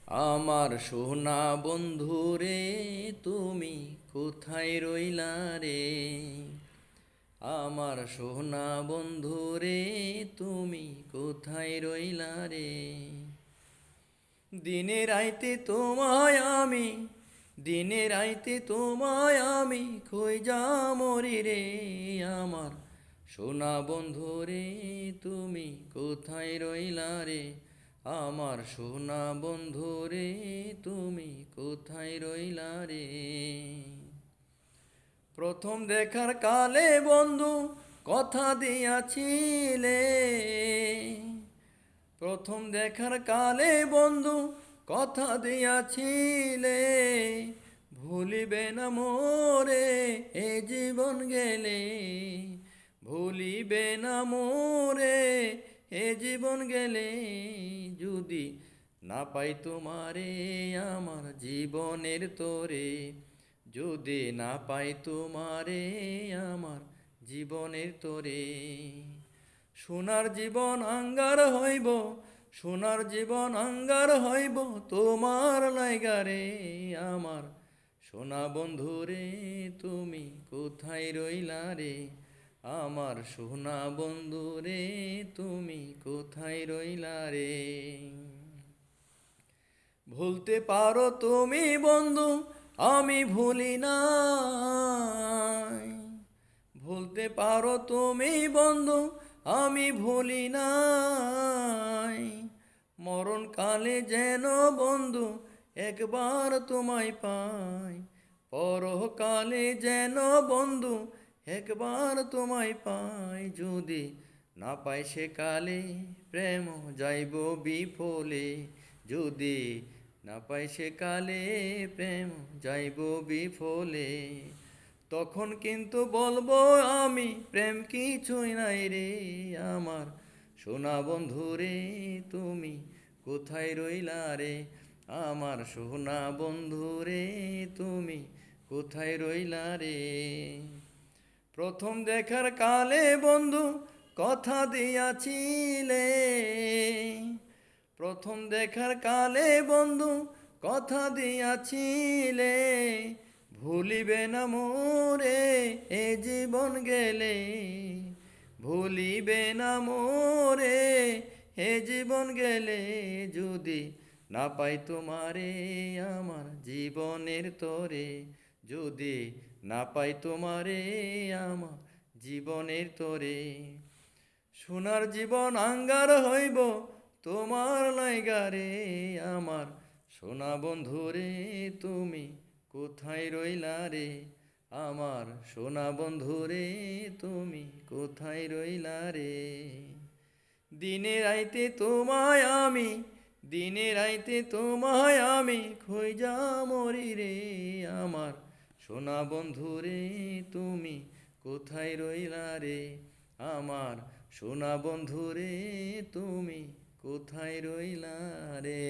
আমার সোনা বন্ধুরে তুমি কোথায় রইলা রে? আমার সোনা বন্ধুরে তুমি কোথায় রইলা রে? দিনে রাইতে তোমায় আমি, দিনে রাইতে তোমায় আমি খোঁজা মরি রে। আমার সোনা বন্ধুরে তুমি কোথায় রইলা রে? আমার সোনা বন্ধুরে তুমি কোথায় রইলা রে? প্রথম দেখার কালে বন্ধু কথা দিয়াছিলে, প্রথম দেখার কালে বন্ধু কথা দিয়াছিলে, ভুলিবে না মোরে এ জীবন গেলে, ভুলিবে না মোরে এ জীবন গেলে, যদি না পাই তোমারে আমার জীবনের তোরে, যদি না পাই তোমারে আমার জীবনের তোরে। সোনার জীবন আঙ্গার হইব, সোনার জীবন আঙ্গার হইব তোমার লাইগারে। আমার সোনা বন্ধুরে তুমি কোথায় রইলা রে? আমার সোনা বন্ধুরে তুমি কোথায় রইলা রে? ভুলতে পারো তুমি বন্ধু, আমি ভুলি নাই। ভুলতে পারো তুমি বন্ধু, আমি ভুলি নাই। মরণকালে যেন বন্ধু একবার তোমায় পাই, পরকালে যেন বন্ধু একবার তোমায় পাই। যদি না পাই সে কালে প্রেম যাইব বিফলে, যদি না পাই সে কালে প্রেম যাইব বিফলে। তখন কিন্তু বলবো আমি প্রেম কিছুই নাই রে। আমার সোনা বন্ধুরে তুমি কোথায় রইলা রে? আমার সোনা বন্ধুরে তুমি কোথায় রইলা রে? প্রথম দেখার কালে বন্ধু কথা দিয়াছিলে, প্রথম দেখার কালে বন্ধু কথা দিয়াছিলে, ভুলিবে না মোরে এ জীবন গেলে, ভুলিবে না মোরে এ জীবন গেলে, যদি না পাই তোমারে আমার জীবনের তরে, যদি না পাই তোমারে আমার জীবনের তরে। সোনার জীবন আঙ্গার হইব তোমার লাইগারে। আমার সোনা বন্ধুরে তুমি কোথায় রইলা রে? আমার সোনা বন্ধুরে তুমি কোথায় রইলা রে? দিনে রাইতে তোমায় আমি, দিনে রাইতে তোমায় আমি খোঁজা মরি রে। আমার সোনা বন্ধুরে তুমি কোথায় রইলা রে? আমার সোনা বন্ধুরে তুমি কোথায় রইলা রে?